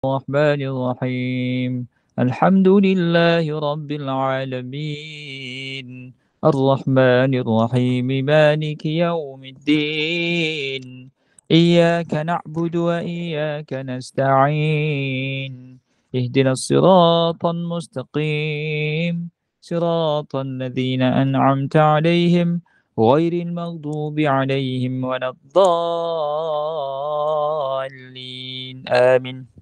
الرحمن الرحيم الحمد لله رب العالمين الرحمن الرحيم مالك يوم الدين إياك نعبد وإياك نستعين اهدنا الصراط المستقيم صراط الذين أنعمت عليهم غير المغضوب عليهم ولا الضالين آمين.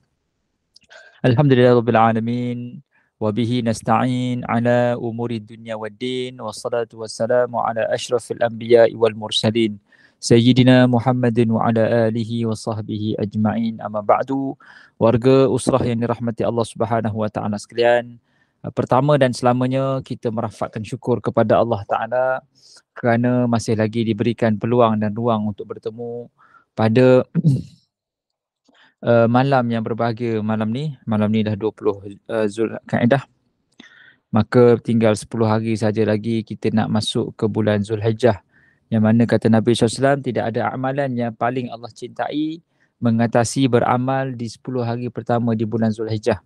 Alhamdulillah Rabbil Alamin wa bihi nasta'in ala umuri dunya waddin wassalatu wassalamu ala ashrafil anbiya'i wal mursalin Sayyidina Muhammadin wa ala alihi wa sahbihi ajma'in amma ba'du. Warga usrah yang dirahmati Allah Subhanahu wa taala sekalian, pertama dan selamanya kita merafakkan syukur kepada Allah Taala kerana masih lagi diberikan peluang dan ruang untuk bertemu pada malam yang berbahagia malam ni dah 20 Zulkaidah. Maka tinggal 10 hari saja lagi kita nak masuk ke bulan Zulhijjah, yang mana kata Nabi SAW tidak ada amalan yang paling Allah cintai mengatasi beramal di 10 hari pertama di bulan Zulhijjah.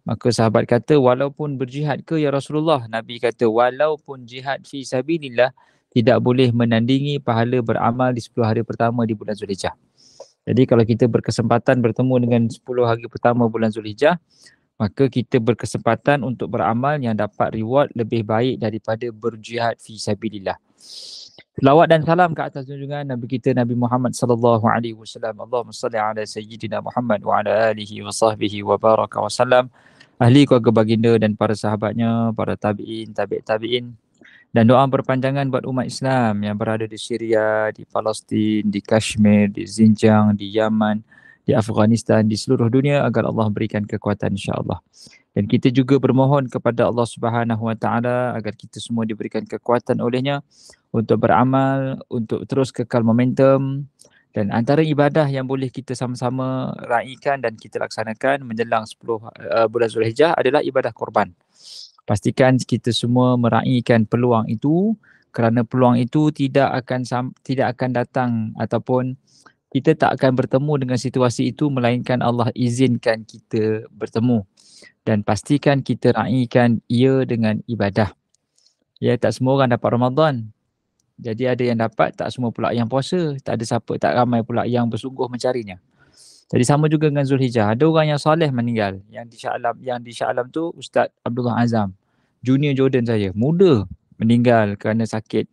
Maka sahabat kata, walaupun berjihad ke ya Rasulullah? Nabi kata, walaupun jihad fi sabilillah tidak boleh menandingi pahala beramal di 10 hari pertama di bulan Zulhijjah. Jadi kalau kita berkesempatan bertemu dengan 10 hari pertama bulan Zulhijjah, maka kita berkesempatan untuk beramal yang dapat reward lebih baik daripada berjihad fi sabilillah. Selawat dan salam ke atas junjungan Nabi kita Nabi Muhammad sallallahu alaihi wasallam. Allahumma salli ala sayyidina Muhammad wa ala alihi wa sahbihi wa baraka wa sallam. Ahli keluarga baginda dan para sahabatnya, para tabi'in, tabi'in, dan doa berpanjangan buat umat Islam yang berada di Syria, di Palestin, di Kashmir, di Xinjiang, di Yaman, di Afghanistan, di seluruh dunia agar Allah berikan kekuatan insya-Allah. Dan kita juga bermohon kepada Allah Subhanahu Wa Taala agar kita semua diberikan kekuatan olehnya untuk beramal, untuk terus kekal momentum. Dan antara ibadah yang boleh kita sama-sama raikan dan kita laksanakan menjelang 10 bulan Zulhijjah adalah ibadah korban. Pastikan kita semua meraihkan peluang itu, kerana peluang itu tidak akan datang ataupun kita tak akan bertemu dengan situasi itu melainkan Allah izinkan kita bertemu. Dan pastikan kita raihkan ia dengan ibadah. Ya, tak semua orang dapat Ramadan. Jadi ada yang dapat, tak semua pula yang puasa. Tak ramai pula yang bersungguh mencarinya. Jadi sama juga dengan Zulhijjah. Ada orang yang soleh meninggal. Yang di Shah Alam tu Ustaz Abdullah Azam. Junior Jordan saya. Muda meninggal kerana sakit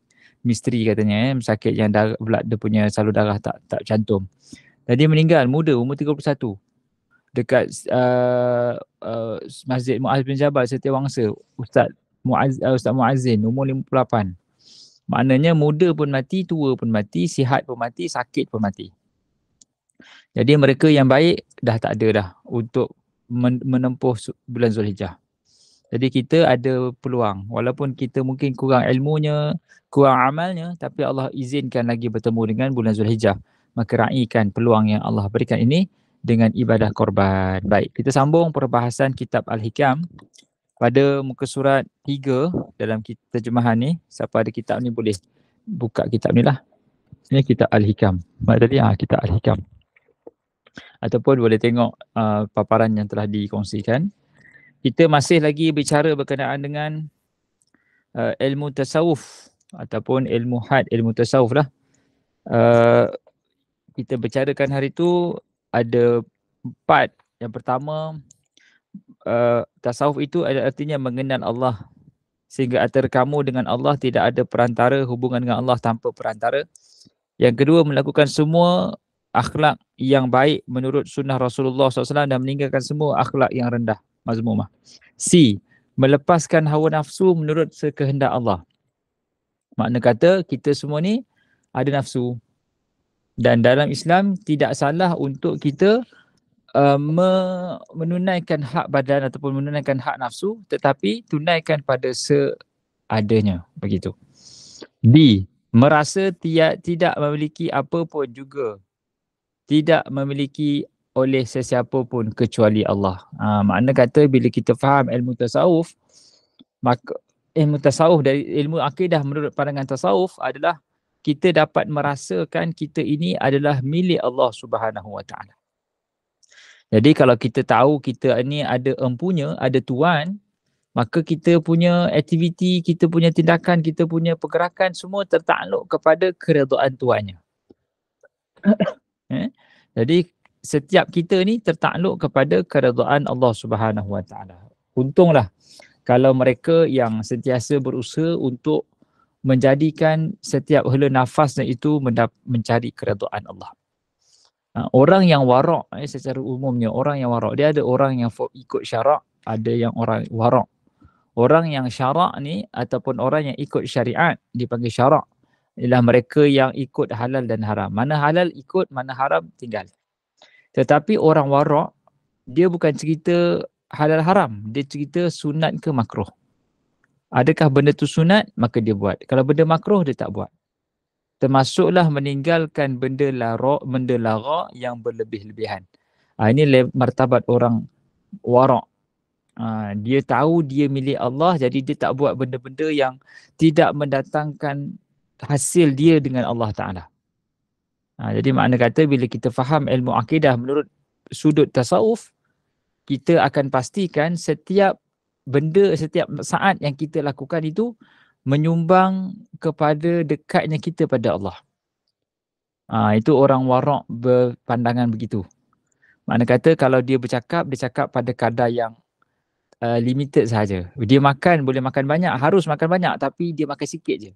misteri katanya. Sakit yang blood dia punya salur darah tak cantum. Jadi meninggal muda, umur 31. Dekat Masjid Muaz bin Jabal Setiawangsa. Ustaz Muazzin umur 58. Maknanya muda pun mati, tua pun mati, sihat pun mati, sakit pun mati. Jadi mereka yang baik dah tak ada dah untuk menempuh bulan Zulhijjah. Jadi kita ada peluang, walaupun kita mungkin kurang ilmunya, kurang amalnya, tapi Allah izinkan lagi bertemu dengan bulan Zulhijjah. Maka raikan peluang yang Allah berikan ini dengan ibadah korban. Baik, kita sambung perbahasan kitab Al-Hikam pada muka surat 3 dalam terjemahan ni. Siapa ada kitab ni boleh buka kitab ni lah. Ini kitab Al-Hikam. Tadi kitab Al-Hikam. Ataupun boleh tengok paparan yang telah dikongsikan. Kita masih lagi bicara berkenaan dengan ilmu tasawuf ataupun ilmu tasawuf lah. Kita bicarakan hari tu ada 4. Yang pertama, tasawuf itu ada artinya mengenal Allah, sehingga antara kamu dengan Allah tidak ada perantara, hubungan dengan Allah tanpa perantara. Yang kedua, melakukan semua akhlak yang baik menurut sunnah Rasulullah SAW dan meninggalkan semua akhlak yang rendah, mazmumah. C, melepaskan hawa nafsu menurut sekehendak Allah. Makna kata kita semua ni ada nafsu. Dan dalam Islam tidak salah untuk kita menunaikan hak badan ataupun menunaikan hak nafsu, tetapi tunaikan pada seadanya, begitu. D, merasa tidak memiliki apa pun juga tidak memiliki oleh sesiapa pun kecuali Allah. Makna kata bila kita faham ilmu tasawuf, maka ilmu tasawuf dari ilmu akidah menurut pandangan tasawuf adalah kita dapat merasakan kita ini adalah milik Allah Subhanahu Wa Taala. Jadi kalau kita tahu kita ni ada empunya, ada tuan, maka kita punya aktiviti, kita punya tindakan, kita punya pergerakan semua tertakluk kepada keredaan tuannya. Jadi setiap kita ni tertakluk kepada keredaan Allah Subhanahu Wa Taala. Untunglah kalau mereka yang sentiasa berusaha untuk menjadikan setiap hela nafasnya itu mencari keredaan Allah. Orang yang warak, secara umumnya orang yang warak, dia ada orang yang ikut syarak, ada yang orang warak. Orang yang syarak ni ataupun orang yang ikut syariat dipanggil syarak, ialah mereka yang ikut halal dan haram. Mana halal ikut, mana haram tinggal. Tetapi orang warak, dia bukan cerita halal haram, dia cerita sunat ke makruh. Adakah benda tu sunat, maka dia buat. Kalau benda makruh, dia tak buat. Termasuklah meninggalkan benda lara yang berlebih-lebihan. Ini martabat orang warak. Dia tahu dia milik Allah, jadi dia tak buat benda-benda yang tidak mendatangkan hasil dia dengan Allah Ta'ala. Jadi makna kata bila kita faham ilmu akidah menurut sudut tasawuf, kita akan pastikan setiap benda, setiap saat yang kita lakukan itu menyumbang kepada dekatnya kita pada Allah. Itu orang warak berpandangan begitu. Makna kata kalau dia bercakap, dia cakap pada kadar yang limited sahaja. Dia makan, boleh makan banyak, harus makan banyak, tapi dia makan sikit je.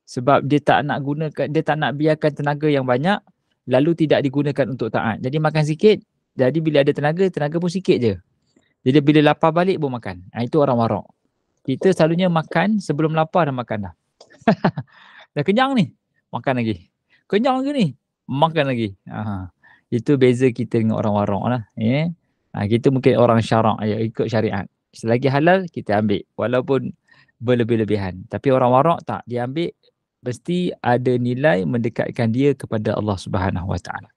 Sebab dia tak nak biarkan tenaga yang banyak lalu tidak digunakan untuk taat. Jadi makan sikit, jadi bila ada tenaga pun sikit je. Jadi bila lapar balik pun makan. Itu orang warak. Kita selalunya makan sebelum lapar dah makan dah. Dah kenyang ni, makan lagi. Kenyang ke ni, makan lagi. Itu beza kita dengan orang warak lah. Kita mungkin orang syarak, ikut syariat. Selagi halal kita ambil walaupun berlebih-lebihan. Tapi orang warak tak, dia ambil mesti ada nilai mendekatkan dia kepada Allah Subhanahu Wa Taala.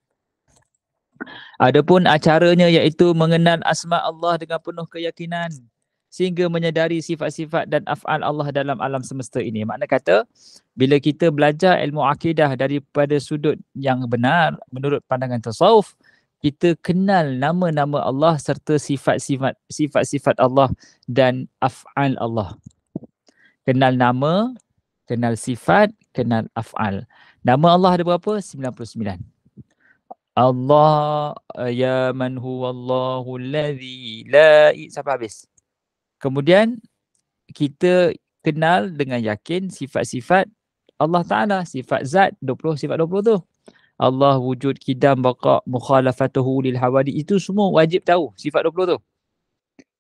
Adapun acaranya iaitu mengenal asma Allah dengan penuh keyakinan sehingga menyedari sifat-sifat dan af'al Allah dalam alam semesta ini. Makna kata bila kita belajar ilmu akidah daripada sudut yang benar menurut pandangan tasawuf, kita kenal nama-nama Allah serta sifat-sifat Allah dan af'al Allah. Kenal nama, kenal sifat, kenal af'al. Nama Allah ada berapa? 99. Allah ya man huwallahu alladhi la sampai habis. Kemudian kita kenal dengan yakin sifat-sifat Allah Ta'ala, sifat zat 20, sifat 20 tu. Allah wujud, kidam, baqa, mukhalafatuhu lil hawadi, itu semua wajib tahu sifat 20 tu.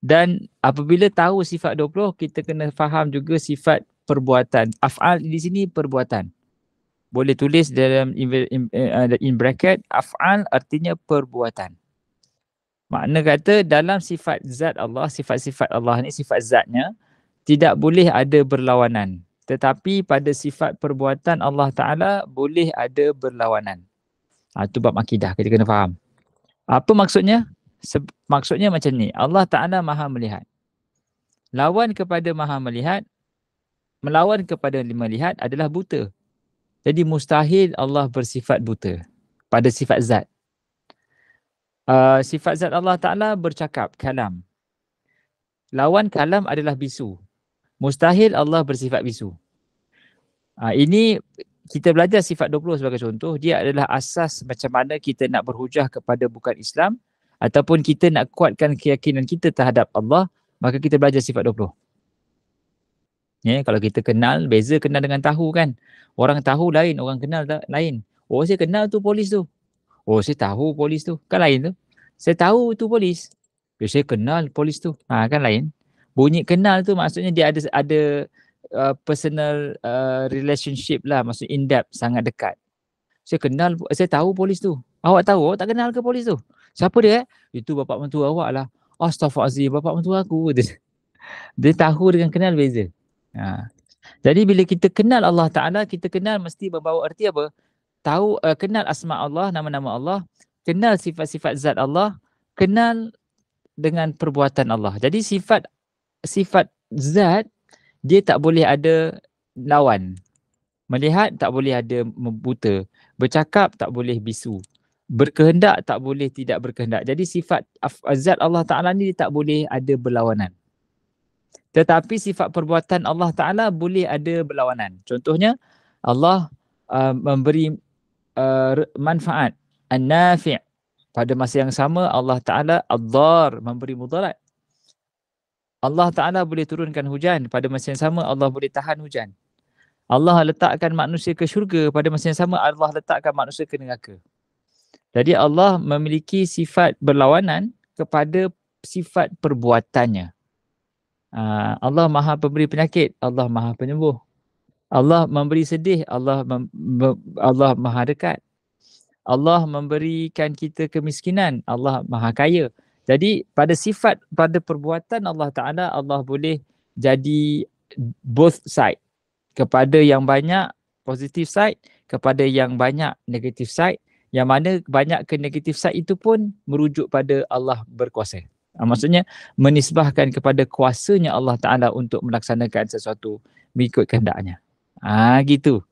Dan apabila tahu sifat 20, kita kena faham juga sifat perbuatan. Af'al di sini perbuatan. Boleh tulis dalam in bracket, af'al artinya perbuatan. Makna kata dalam sifat zat Allah, sifat-sifat Allah ni, sifat zatnya, tidak boleh ada berlawanan. Tetapi pada sifat perbuatan Allah Ta'ala boleh ada berlawanan. Itu bab akidah, kita kena faham. Apa maksudnya? Maksudnya macam ni, Allah Ta'ala maha melihat. Lawan kepada maha melihat, melawan kepada melihat adalah buta. Jadi mustahil Allah bersifat buta pada sifat zat. Sifat zat Allah Ta'ala bercakap, kalam. Lawan kalam adalah bisu. Mustahil Allah bersifat bisu. Ini kita belajar sifat 20 sebagai contoh. Dia adalah asas macam mana kita nak berhujah kepada bukan Islam ataupun kita nak kuatkan keyakinan kita terhadap Allah, maka kita belajar sifat 20. Kalau kita kenal, beza kenal dengan tahu kan. Orang tahu lain, orang kenal lain. Oh, saya kenal tu polis tu. Oh, saya tahu polis tu. Kan lain tu. Saya tahu tu polis. Saya kenal polis tu. Kan lain. Bunyi kenal tu maksudnya dia ada personal relationship lah. Maksudnya in depth, sangat dekat. Saya tahu polis tu. Awak tahu? Awak tak kenal ke polis tu? Siapa dia? Itu bapak mentua awak lah. Astaghfirullahaladzim, bapak mentua aku. Dia tahu dengan kenal beza. Jadi bila kita kenal Allah Ta'ala, kita kenal mesti membawa arti apa? Tahu, kenal asma Allah, nama-nama Allah, kenal sifat-sifat zat Allah, kenal dengan perbuatan Allah. Jadi sifat zat, dia tak boleh ada lawan. Melihat tak boleh ada buta. Bercakap tak boleh bisu. Berkehendak tak boleh tidak berkehendak. Jadi sifat zat Allah Ta'ala ni tak boleh ada berlawanan. Tetapi sifat perbuatan Allah Ta'ala boleh ada berlawanan. Contohnya, Allah memberi manfaat, an-nafi'. Pada masa yang sama, Allah Ta'ala ad-dar, memberi mudarat. Allah Ta'ala boleh turunkan hujan. Pada masa yang sama, Allah boleh tahan hujan. Allah letakkan manusia ke syurga. Pada masa yang sama, Allah letakkan manusia ke neraka. Jadi Allah memiliki sifat berlawanan kepada sifat perbuatannya. Allah Maha Pemberi penyakit, Allah Maha Penyembuh. Allah memberi sedih, Allah Maha dekat. Allah memberikan kita kemiskinan, Allah Maha Kaya. Jadi pada perbuatan Allah Ta'ala, Allah boleh jadi both side. Kepada yang banyak positive side, kepada yang banyak negative side. Yang mana banyak ke negative side itu pun merujuk pada Allah berkuasa. Maksudnya menisbahkan kepada kuasanya Allah Ta'ala untuk melaksanakan sesuatu mengikut kehendaknya. Gitu.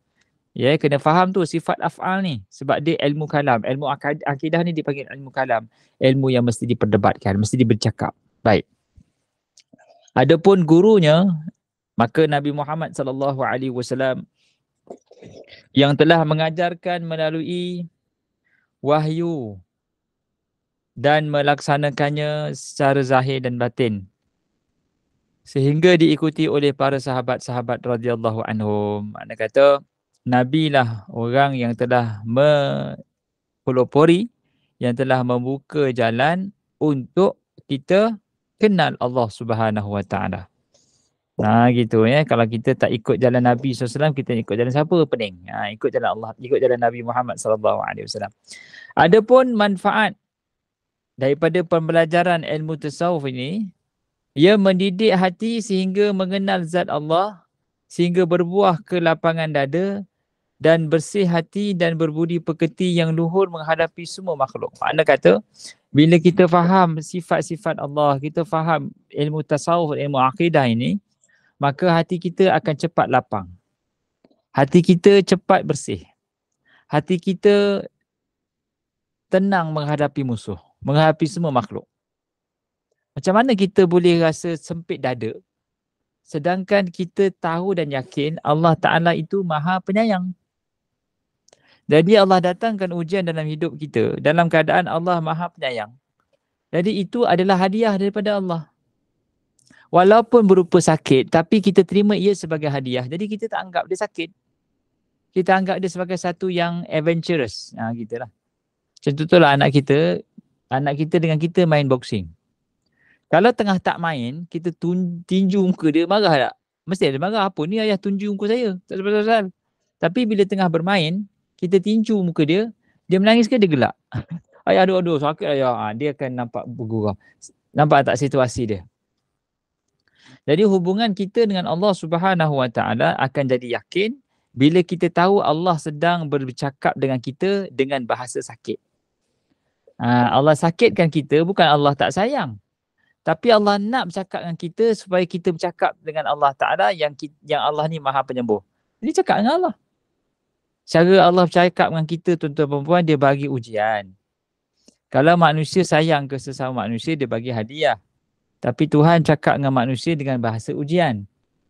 Ya, kena faham tu sifat af'al ni. Sebab dia ilmu kalam. Ilmu akidah ni dipanggil ilmu kalam. Ilmu yang mesti diperdebatkan, mesti dibercakap. Baik. Adapun gurunya, maka Nabi Muhammad SAW yang telah mengajarkan melalui wahyu dan melaksanakannya secara zahir dan batin sehingga diikuti oleh para sahabat-sahabat radhiyallahu anhum. Makna kata Nabi lah orang yang telah mempelopori, yang telah membuka jalan untuk kita kenal Allah Subhanahu Wa Taala. Gitu ya. Kalau kita tak ikut jalan Nabi SAW, kita ikut jalan siapa? Pening. Ikut jalan Allah, ikut jalan Nabi Muhammad SAW. Adapun manfaat daripada pembelajaran ilmu tasawuf ini, ia mendidik hati sehingga mengenal zat Allah, sehingga berbuah ke lapangan dada dan bersih hati dan berbudi pekerti yang luhur menghadapi semua makhluk. Makna kata, bila kita faham sifat-sifat Allah, kita faham ilmu tasawuf, ilmu akidah ini, maka hati kita akan cepat lapang. Hati kita cepat bersih. Hati kita tenang menghadapi musuh, menghadapi semua makhluk. Macam mana kita boleh rasa sempit dada sedangkan kita tahu dan yakin Allah Ta'ala itu Maha Penyayang. Jadi Allah datangkan ujian dalam hidup kita dalam keadaan Allah Maha Penyayang. Jadi itu adalah hadiah daripada Allah. Walaupun berupa sakit, tapi kita terima ia sebagai hadiah. Jadi kita tak anggap dia sakit. Kita anggap dia sebagai satu yang adventurous. Gitulah. Macam tu lah anak kita dengan kita main boxing. Kalau tengah tak main, kita tinju muka dia, marah tak? Mesti ada marah. Apa ni ayah tunjuk muka saya? Tak pasal-pasal. Tapi bila tengah bermain, kita tinju muka dia, dia menangis ke dia gelak? Ayah aduh sakit ayah. Dia akan nampak bergurau. Nampak tak situasi dia? Jadi hubungan kita dengan Allah Subhanahu Wa Taala akan jadi yakin bila kita tahu Allah sedang bercakap dengan kita dengan bahasa sakit. Allah sakitkan kita bukan Allah tak sayang. Tapi Allah nak bercakap dengan kita supaya kita bercakap dengan Allah Ta'ala yang Allah ni Maha Penyembuh. Jadi cakap dengan Allah. Cara Allah bercakap dengan kita tuan-tuan perempuan, dia bagi ujian. Kalau manusia sayang ke sesama manusia, dia bagi hadiah. Tapi Tuhan cakap dengan manusia dengan bahasa ujian.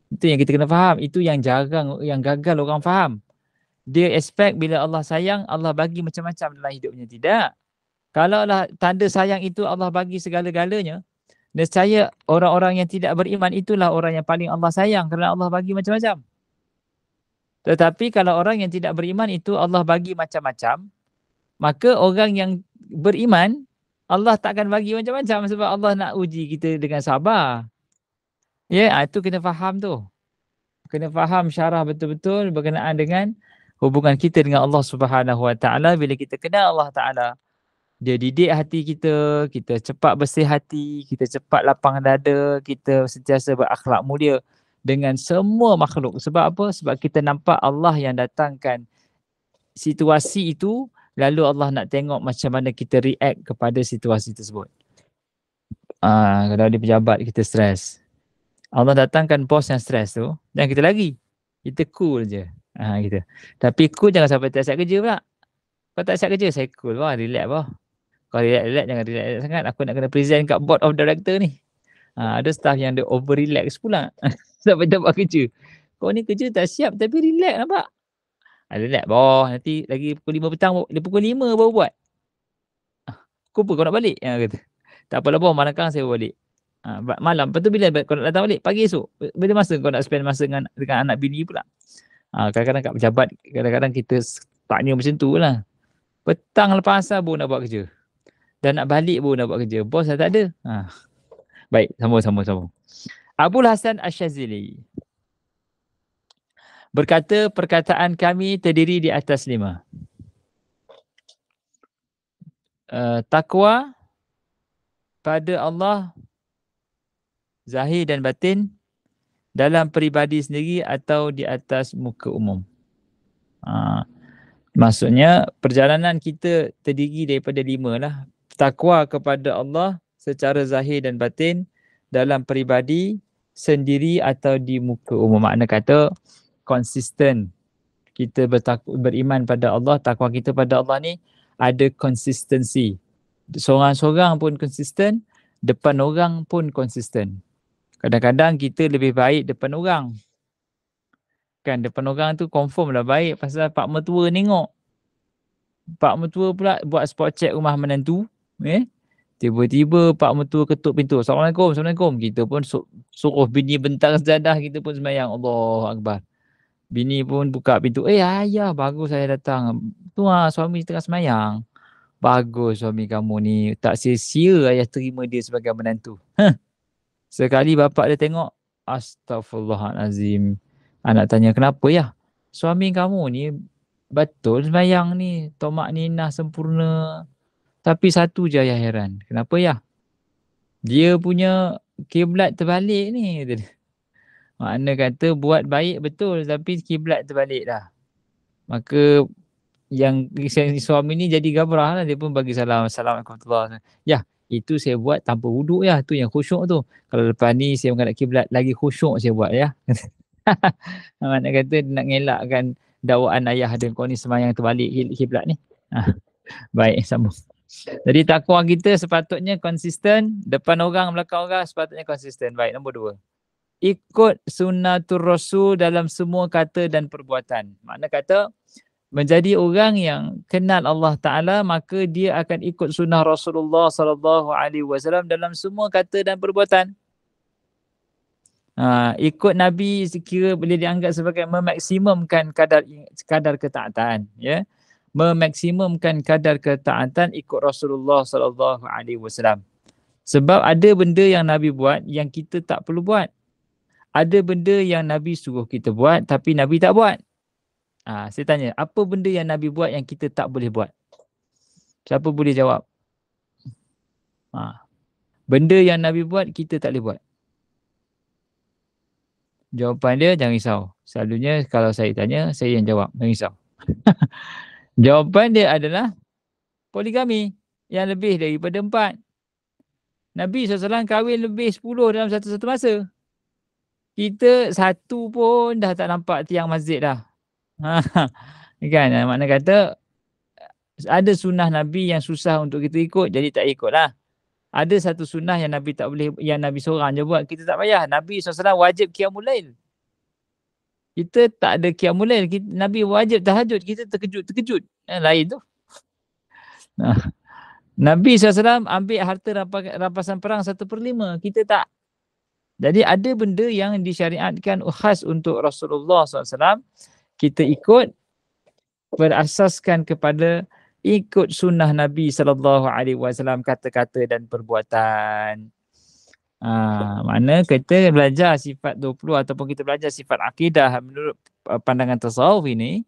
Itu yang kita kena faham. Itu yang gagal orang faham. Dia expect bila Allah sayang, Allah bagi macam-macam dalam hidupnya. Tidak. Kalau Allah tanda sayang itu Allah bagi segala-galanya, nescaya orang-orang yang tidak beriman itulah orang yang paling Allah sayang kerana Allah bagi macam-macam. Tetapi kalau orang yang tidak beriman itu Allah bagi macam-macam, maka orang yang beriman, Allah takkan bagi macam-macam sebab Allah nak uji kita dengan sabar. Ya, itu kena faham tu. Kena faham syarah betul-betul berkenaan dengan hubungan kita dengan Allah Subhanahu Wa Taala. Bila kita kenal Allah Taala, dia didik hati kita, kita cepat bersih hati, kita cepat lapang dada, kita sentiasa berakhlak mulia dengan semua makhluk. Sebab apa? Sebab kita nampak Allah yang datangkan situasi itu, lalu Allah nak tengok macam mana kita react kepada situasi tersebut. Kalau dia pejabat, kita stres. Allah datangkan bos yang stres tu, dan kita lagi. Kita cool je. Gitu. Tapi cool jangan sampai tak siap kerja pula. Kau tak siap kerja? Saya cool bah, relax bah. Kau relax jangan relax sangat. Aku nak kena present kat board of director ni. Ada staff yang dia over relax pula. Sampai tak buat kerja. Kau ni kerja tak siap tapi relax nampak. Relax bah. Nanti lagi pukul 5 petang, dia pukul 5 baru buat. Pukul apa kau nak balik? Kata. Tak apalah bah, malam kan saya balik. Malam. Lepas tu bila kau nak datang balik? Pagi esok. Bila masa kau nak spend masa dengan anak bini pula? Kadang-kadang kat pejabat, kadang-kadang kita tanya macam tu lah. Petang lepas asar baru nak buat kerja. Dan nak balik baru nak buat kerja. Bos dah tak ada. Baik, sama-sama. Abul Hasan Asyazili berkata, perkataan kami terdiri di atas 5. Takwa pada Allah zahir dan batin, dalam peribadi sendiri atau di atas muka umum. Maksudnya perjalanan kita terdiri daripada 5 lah. Takwa kepada Allah secara zahir dan batin, dalam peribadi sendiri atau di muka umum. Makna kata konsisten. Kita beriman pada Allah, takwa kita pada Allah ni ada konsistensi. Seorang-seorang pun konsisten, depan orang pun konsisten. Kadang-kadang kita lebih baik depan orang. Kan depan orang tu confirm lah baik pasal pak mertua tengok. Pak mertua pula buat spot check rumah menantu. Tiba-tiba pak mertua ketuk pintu. Assalamualaikum, Assalamualaikum. Kita pun suruh bini bentang sejadah, kita pun sembahyang. Allahu Akbar. Bini pun buka pintu. Ayah, bagus saya datang. Tu suami tengah sembahyang. Bagus suami kamu ni. Tak sia-sia ayah terima dia sebagai menantu. Sekali bapak dia tengok. Astaghfirullahalazim. Anak tanya, kenapa ya? Suami kamu ni betul sembahyang ni. Tomak ninah sempurna. Tapi satu je ayah heran. Kenapa ya? Dia punya kiblat terbalik ni. Makna kata buat baik betul tapi kiblat terbalik dah. Maka yang suami ni jadi gabrah lah. Dia pun bagi salam. Assalamualaikum warahmatullahi wabarakatuh. Ya, itu saya buat tanpa wuduk ya. Tu yang khusyuk tu. Kalau lepas ni saya menghadap kiblat lagi khusyuk saya buat ya. Makna kata nak ngelakkan dakwaan ayah dia. Kau ni sembahyang terbalik kiblat ni. Baik, sambung. Jadi takwa kita sepatutnya konsisten. Depan orang, belakang orang sepatutnya konsisten. Baik, nombor 2. Ikut sunnatul Rasul dalam semua kata dan perbuatan. Makna kata menjadi orang yang kenal Allah Ta'ala, maka dia akan ikut sunnah Rasulullah SAW dalam semua kata dan perbuatan. Ikut Nabi sekira boleh dianggap sebagai memaksimumkan kadar ketaatan. Ya? Memaksimumkan kadar ketaatan ikut Rasulullah SAW. Sebab ada benda yang Nabi buat yang kita tak perlu buat. Ada benda yang Nabi suruh kita buat tapi Nabi tak buat. Saya tanya, apa benda yang Nabi buat yang kita tak boleh buat? Siapa boleh jawab? Benda yang Nabi buat kita tak boleh buat. Jawapan dia jangan risau. Selalunya kalau saya tanya, saya yang jawab. Jangan risau. Jawapan dia adalah poligami yang lebih daripada 4. Nabi SAW kahwin lebih 10 dalam satu masa. Kita satu pun dah tak nampak tiang masjid dah. Kan? Makna kata ada sunnah Nabi yang susah untuk kita ikut, jadi tak ikutlah. Ada satu sunnah yang Nabi tak boleh, yang Nabi seorang je buat, kita tak payah. Nabi SAW wajib qiyamul lail. Kita tak ada qiyamul lail. Nabi wajib tahajud, kita terkejut. Lain tu. Nabi SAW ambil harta rampasan perang 1/5. Kita tak. Jadi ada benda yang disyariatkan khas untuk Rasulullah SAW. Kita ikut berasaskan kepada ikut sunnah Nabi SAW, kata-kata dan perbuatan. Mana kita belajar sifat 20 ataupun kita belajar sifat akidah menurut pandangan tasawuf ini,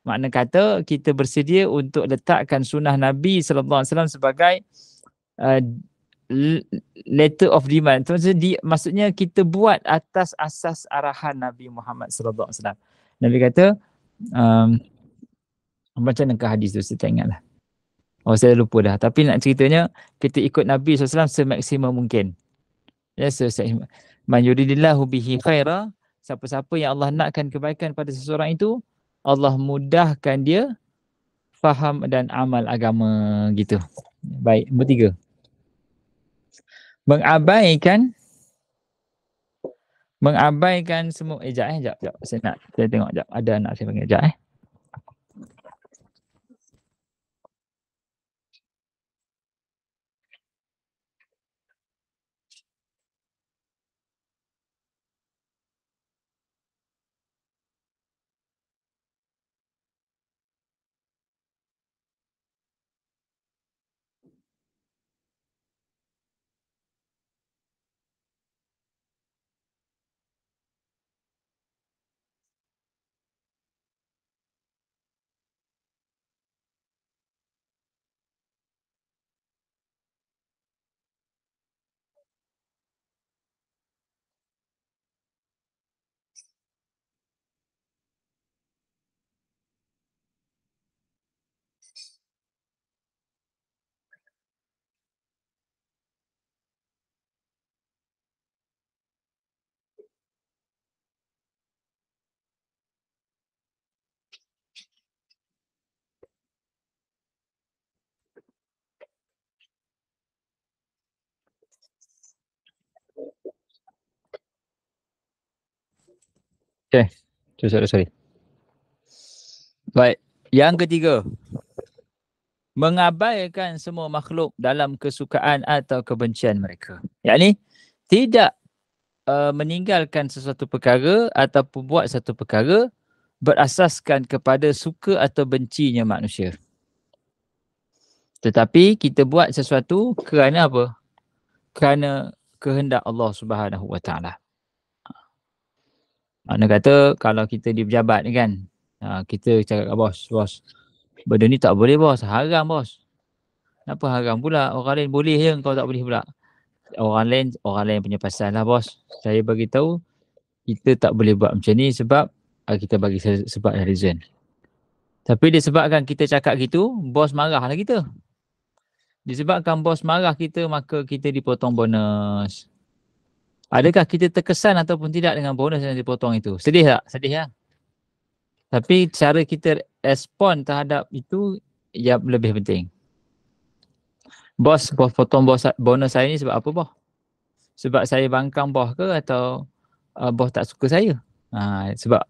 makna kata kita bersedia untuk letakkan sunnah Nabi SAW sebagai letter of demand. Maksudnya kita buat atas asas arahan Nabi Muhammad SAW. Nabi kata, macam mana hadis tu, saya tak ingat lah. Saya lupa dah. Tapi nak ceritanya, kita ikut Nabi SAW semaksimum mungkin. Ya, man yuridillahu bihi khaira, siapa-siapa yang Allah nakkan kebaikan pada seseorang itu, Allah mudahkan dia faham dan amal agama gitu. Baik, nombor 3. Mengabaikan semua jap. Saya tengok jap. Ada anak saya panggil jap. Okay. Sorry. Baik. Yang ketiga, mengabaikan semua makhluk dalam kesukaan atau kebencian mereka. Yakni tidak meninggalkan sesuatu perkara ataupun buat satu perkara berasaskan kepada suka atau bencinya manusia. Tetapi kita buat sesuatu kerana apa? Kerana kehendak Allah Subhanahu Wa Taala. Makna kata kalau kita di pejabat ni kan, kita cakap bos, benda ni tak boleh bos, haram bos. Kenapa haram pula? Orang lain boleh je, kau tak boleh pula. Orang lain punya pasal lah bos. Saya bagi tahu kita tak boleh buat macam ni sebab kita bagi sebab dan reason. Tapi disebabkan kita cakap gitu, bos marah lah kita. Disebabkan bos marah kita, maka kita dipotong bonus. Adakah kita terkesan ataupun tidak dengan bonus yang dipotong itu? Sedih tak? Sedih lah. Tapi cara kita respon terhadap itu yang lebih penting. Bos potong bonus saya ni sebab apa bos? Sebab saya bangkang bos ke atau bos tak suka saya? Sebab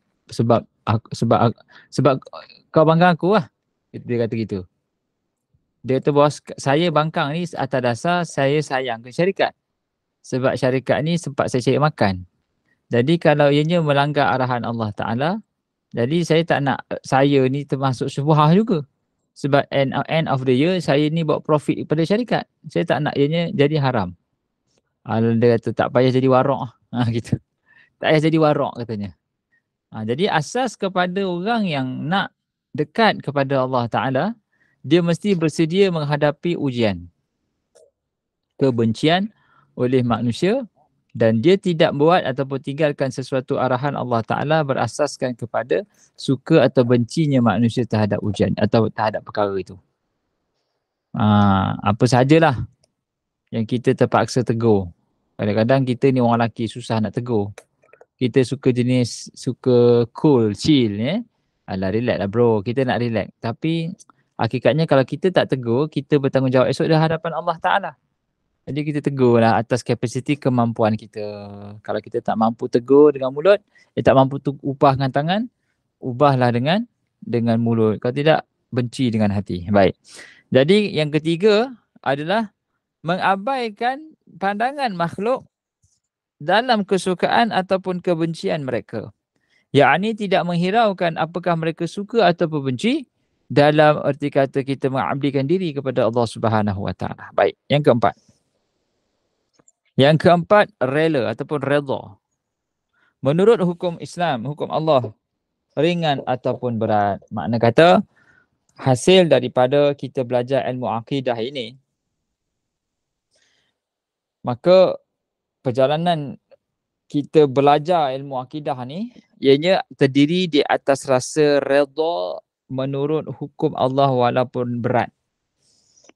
kau bangkang aku lah. Dia kata gitu. Dia kata bos, saya bangkang ni atas dasar saya sayang ke syarikat. Sebab syarikat ni sempat saya cari makan. Jadi kalau ianya melanggar arahan Allah Ta'ala, jadi saya tak nak saya ni termasuk syubhah juga. Sebab end of the year, saya ni buat profit kepada syarikat. Saya tak nak ianya jadi haram. Dia kata tak payah jadi warok. Gitu. Tak payah jadi warok katanya. Jadi asas kepada orang yang nak dekat kepada Allah Ta'ala, dia mesti bersedia menghadapi ujian, kebencian oleh manusia, dan dia tidak buat ataupun tinggalkan sesuatu arahan Allah Ta'ala berasaskan kepada suka atau bencinya manusia terhadap ujian atau terhadap perkara itu. Apa sajalah yang kita terpaksa tegur. Kadang-kadang kita ni orang lelaki susah nak tegur. Kita suka cool, chill. Alah, relax lah bro. Kita nak relax. Tapi hakikatnya kalau kita tak tegur, kita bertanggungjawab esok di hadapan Allah Ta'ala. Jadi kita tegur lah atas kapasiti kemampuan kita. Kalau kita tak mampu tegur dengan mulut, tak mampu ubah dengan tangan, ubahlah dengan mulut. Kalau tidak, benci dengan hati. Baik. Jadi yang ketiga adalah mengabaikan pandangan makhluk dalam kesukaan ataupun kebencian mereka. Yakni tidak menghiraukan apakah mereka suka atau benci dalam erti kata kita mengabdikan diri kepada Allah Subhanahu Wa Taala. Baik, yang keempat. Yang keempat, rela ataupun redha. Menurut hukum Islam, hukum Allah, ringan ataupun berat. Makna kata, hasil daripada kita belajar ilmu akidah ini, maka perjalanan kita belajar ilmu akidah ni, ianya terdiri di atas rasa redha menurut hukum Allah walaupun berat.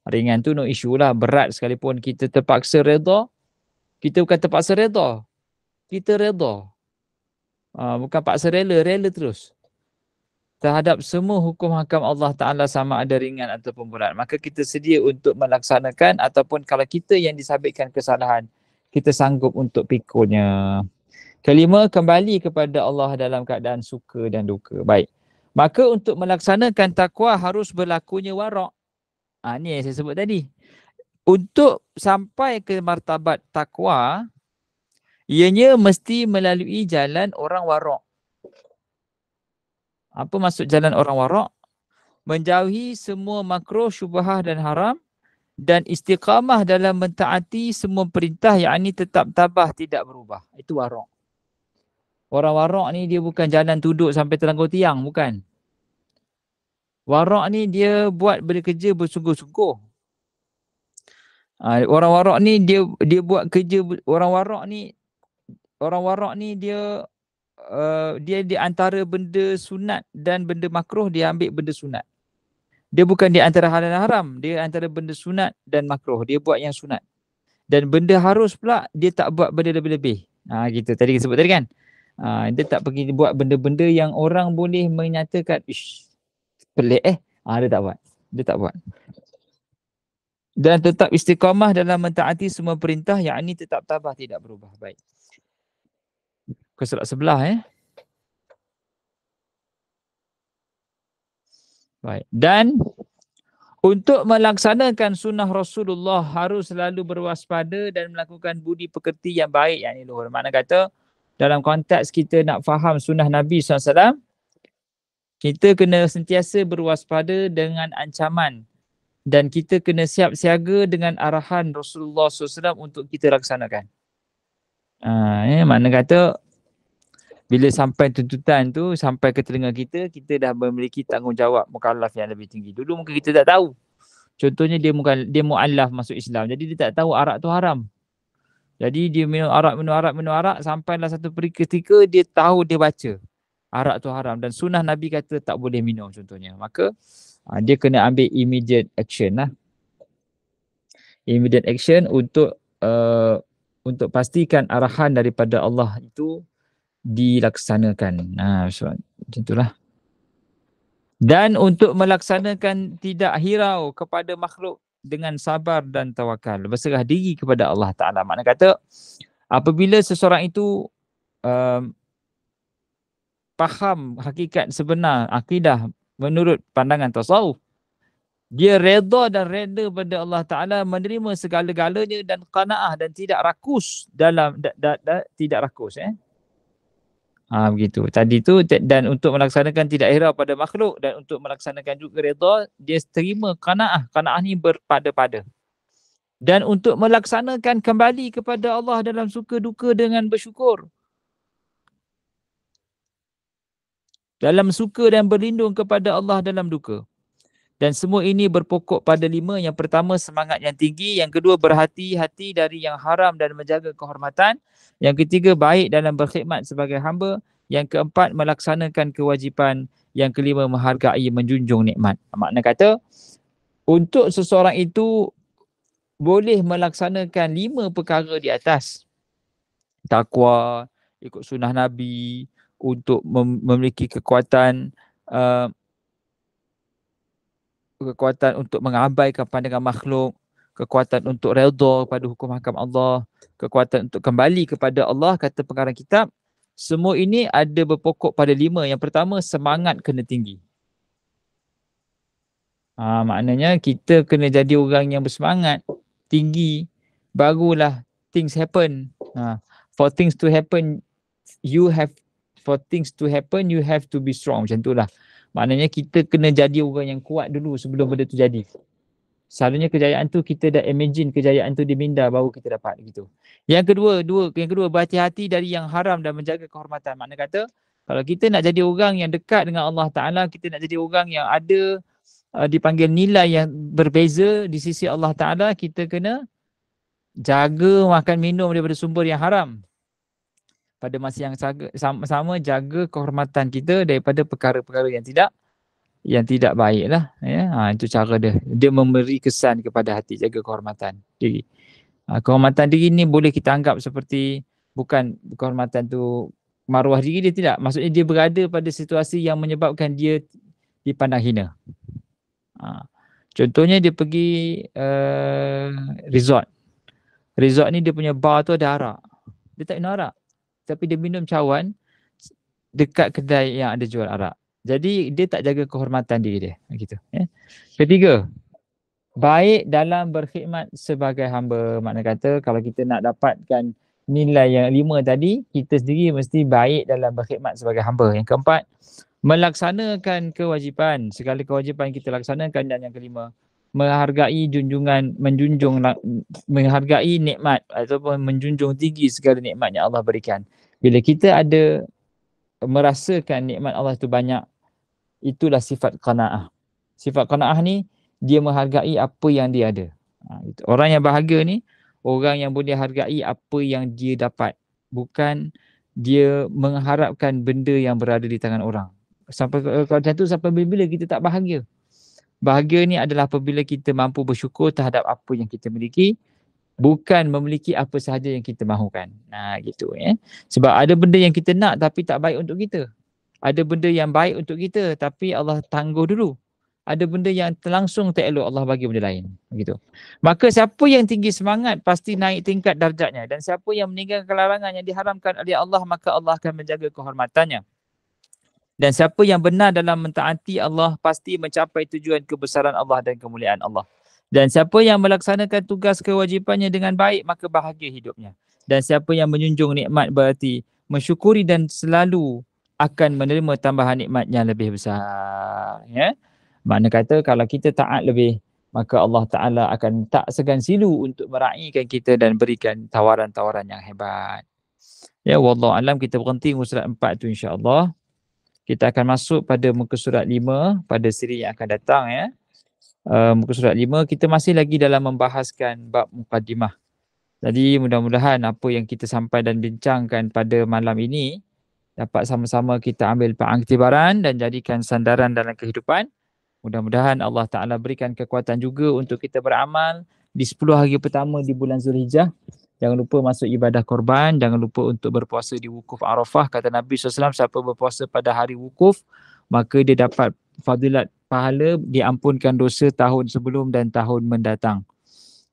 Ringan tu no issue lah, berat sekalipun kita terpaksa redha, kita bukan terpaksa redha, kita redha. Bukan paksa rela terus. terhadap semua hukum hakam Allah Ta'ala sama ada ringan ataupun berat. Maka kita sedia untuk melaksanakan ataupun kalau kita yang disabitkan kesalahan, kita sanggup untuk pikulnya. Kelima, kembali kepada Allah dalam keadaan suka dan duka. Baik. Maka untuk melaksanakan takwa harus berlakunya warak. Ni yang saya sebut tadi. Untuk sampai ke martabat takwa, ianya mesti melalui jalan orang warak. Apa maksud jalan orang warak? Menjauhi semua makruh, syubhah dan haram dan istiqamah dalam mentaati semua perintah, yakni tetap tabah tidak berubah. Itu warak. Orang warak ni dia bukan jalan duduk sampai teranggut tiang, bukan. Warak ni dia buat bekerja bersungguh-sungguh. Orang warak ni dia buat kerja, orang warak ni dia di antara benda sunat dan benda makruh, dia ambil benda sunat. Dia bukan di antara halal dan haram, dia antara benda sunat dan makruh, dia buat yang sunat. Dan benda harus pula dia tak buat benda lebih-lebih. Gitu tadi kita sebut tadi kan. Dia tak pergi buat benda-benda yang orang boleh menyatakan ish, pelik dia tak buat. Dia tak buat. Dan tetap istiqamah dalam mentaati semua perintah, yakni tetap tabah tidak berubah. Baik. Ke surat sebelah Baik. Dan untuk melaksanakan sunnah Rasulullah harus selalu berwaspada dan melakukan budi pekerti yang baik, yang luhur. Makna kata dalam konteks kita nak faham sunnah Nabi SAW, kita kena sentiasa berwaspada dengan ancaman dan kita kena siap siaga dengan arahan Rasulullah SAW untuk kita laksanakan. Makna kata bila sampai tuntutan tu sampai ke telinga kita, kita dah memiliki tanggungjawab mukallaf yang lebih tinggi. Dulu mungkin kita tak tahu. Contohnya dia muallaf masuk Islam, jadi dia tak tahu arak tu haram. Jadi dia minum arak sampailah satu ketika dia tahu, dia baca arak tu haram dan sunnah Nabi kata tak boleh minum contohnya. Maka dia kena ambil immediate action lah. Immediate action untuk pastikan arahan daripada Allah itu dilaksanakan. Macam itulah. Dan untuk melaksanakan tidak hirau kepada makhluk dengan sabar dan tawakal, berserah diri kepada Allah Ta'ala. Makna kata apabila seseorang itu faham hakikat sebenar akidah menurut pandangan tasawuf, dia redha dan reda pada Allah Ta'ala, menerima segala-galanya dan qanaah dan tidak rakus dalam tidak rakus. Begitu. Tadi tu, dan untuk melaksanakan tidak hirau pada makhluk dan untuk melaksanakan juga redha, dia terima qanaah. Qanaah ni berpada-pada. Dan untuk melaksanakan kembali kepada Allah dalam suka duka dengan bersyukur. Dalam suka dan berlindung kepada Allah dalam duka. Dan semua ini berpokok pada 5. Yang pertama, semangat yang tinggi. Yang kedua, berhati-hati dari yang haram dan menjaga kehormatan. Yang ketiga, baik dalam berkhidmat sebagai hamba. Yang keempat, melaksanakan kewajipan. Yang kelima, menghargai, menjunjung nikmat. Makna kata, untuk seseorang itu boleh melaksanakan 5 perkara di atas. Takwa, ikut sunnah Nabi, untuk memiliki kekuatan untuk mengabaikan pandangan makhluk, kekuatan untuk redha pada hukum hakam Allah, kekuatan untuk kembali kepada Allah, kata pengarang kitab. Semua ini ada berpokok pada 5. Yang pertama, semangat kena tinggi. Maknanya kita kena jadi orang yang bersemangat tinggi, barulah things happen. For things to happen, you have to be strong. Macam itulah. Maknanya kita kena jadi orang yang kuat dulu sebelum benda tu jadi. Selalunya kejayaan tu kita dah imagine kejayaan tu diminda baru kita dapat gitu. Yang kedua, berhati-hati dari yang haram dan menjaga kehormatan. Makna kata kalau kita nak jadi orang yang dekat dengan Allah Ta'ala, kita nak jadi orang yang ada dipanggil nilai yang berbeza di sisi Allah Ta'ala, kita kena jaga makan minum daripada sumber yang haram. Pada masa yang sama jaga kehormatan kita daripada perkara-perkara yang tidak baik lah. Itu cara dia. Dia memberi kesan kepada hati, jaga kehormatan diri. Kehormatan diri ni boleh kita anggap seperti bukan kehormatan tu maruah diri dia tidak. Maksudnya dia berada pada situasi yang menyebabkan dia dipandang hina. Contohnya dia pergi resort. Resort ni dia punya bar tu ada arak. Dia tak minum arak. Tapi dia minum cawan dekat kedai yang ada jual arak. Jadi dia tak jaga kehormatan diri dia. Gitu. Ketiga, baik dalam berkhidmat sebagai hamba. Makna kata kalau kita nak dapatkan nilai yang 5 tadi, kita sendiri mesti baik dalam berkhidmat sebagai hamba. Yang keempat, melaksanakan kewajipan. Segala kewajipan kita laksanakan. Dan yang kelima, menghargai menghargai nikmat ataupun menjunjung tinggi segala nikmat yang Allah berikan. Bila kita ada merasakan nikmat Allah itu banyak, itulah sifat qanaah. Sifat qanaah ni dia menghargai apa yang dia ada. Orang yang bahagia ni orang yang boleh hargai apa yang dia dapat, bukan dia mengharapkan benda yang berada di tangan orang. Sampai kalau macam tu, sampai bila kita tak bahagia. Bahagia ni adalah apabila kita mampu bersyukur terhadap apa yang kita miliki, bukan memiliki apa sahaja yang kita mahukan. Gitu. Sebab ada benda yang kita nak tapi tak baik untuk kita. Ada benda yang baik untuk kita tapi Allah tangguh dulu. Ada benda yang langsung tak elok, Allah bagi benda lain. Begitu. Maka siapa yang tinggi semangat pasti naik tingkat darjatnya. Dan siapa yang meninggalkan larangan yang diharamkan oleh Allah, maka Allah akan menjaga kehormatannya. Dan siapa yang benar dalam mentaati Allah pasti mencapai tujuan kebesaran Allah dan kemuliaan Allah. Dan siapa yang melaksanakan tugas kewajipannya dengan baik, maka bahagia hidupnya. Dan siapa yang menjunjung nikmat berarti mensyukuri dan selalu akan menerima tambahan nikmat yang lebih besar. Makna kata kalau kita taat lebih, maka Allah Ta'ala akan tak segan silu untuk meraihkan kita dan berikan tawaran-tawaran yang hebat. Wallahu alam, kita berhenti surat 4 tu insya-Allah. Kita akan masuk pada muka surat 5 pada siri yang akan datang. Muka surat 5 kita masih lagi dalam membahaskan bab muqaddimah. Jadi mudah-mudahan apa yang kita sampai dan bincangkan pada malam ini dapat sama-sama kita ambil pengiktibaran dan jadikan sandaran dalam kehidupan. Mudah-mudahan Allah Ta'ala berikan kekuatan juga untuk kita beramal di 10 hari pertama di bulan Zulhijjah. Jangan lupa masuk ibadah korban. Jangan lupa untuk berpuasa di wukuf Arafah. Kata Nabi SAW, siapa berpuasa pada hari wukuf, maka dia dapat fadilat pahala, diampunkan dosa tahun sebelum dan tahun mendatang.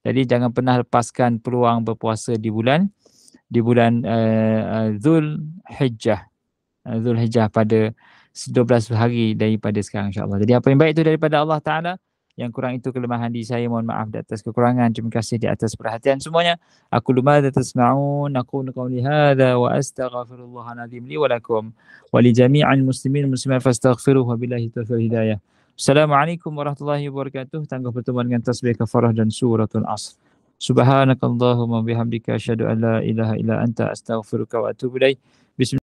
Jadi jangan pernah lepaskan peluang berpuasa di bulan Zulhijjah. Zulhijjah pada 12 hari daripada sekarang insya-Allah. Jadi apa yang baik itu daripada Allah Ta'ala, yang kurang itu kelemahan diri saya, mohon maaf di atas kekurangan. Terima kasih di atas perhatian semuanya. Aku lumada tasma'un, aqulu qawli hadha wa astaghfirullahal azim li wa lakum wa li jami'il muslimin muslimat fastaghfiruhu wa billahi taufiq hidayah. Assalamualaikum warahmatullahi wabarakatuh. Tangguh pertemuan dengan tasbih kafarah dan suratul Asr. Subhanakallahumma bihamdika asyhadu an la ilaha illa anta astaghfiruka wa atubu ilaik. Bismillah.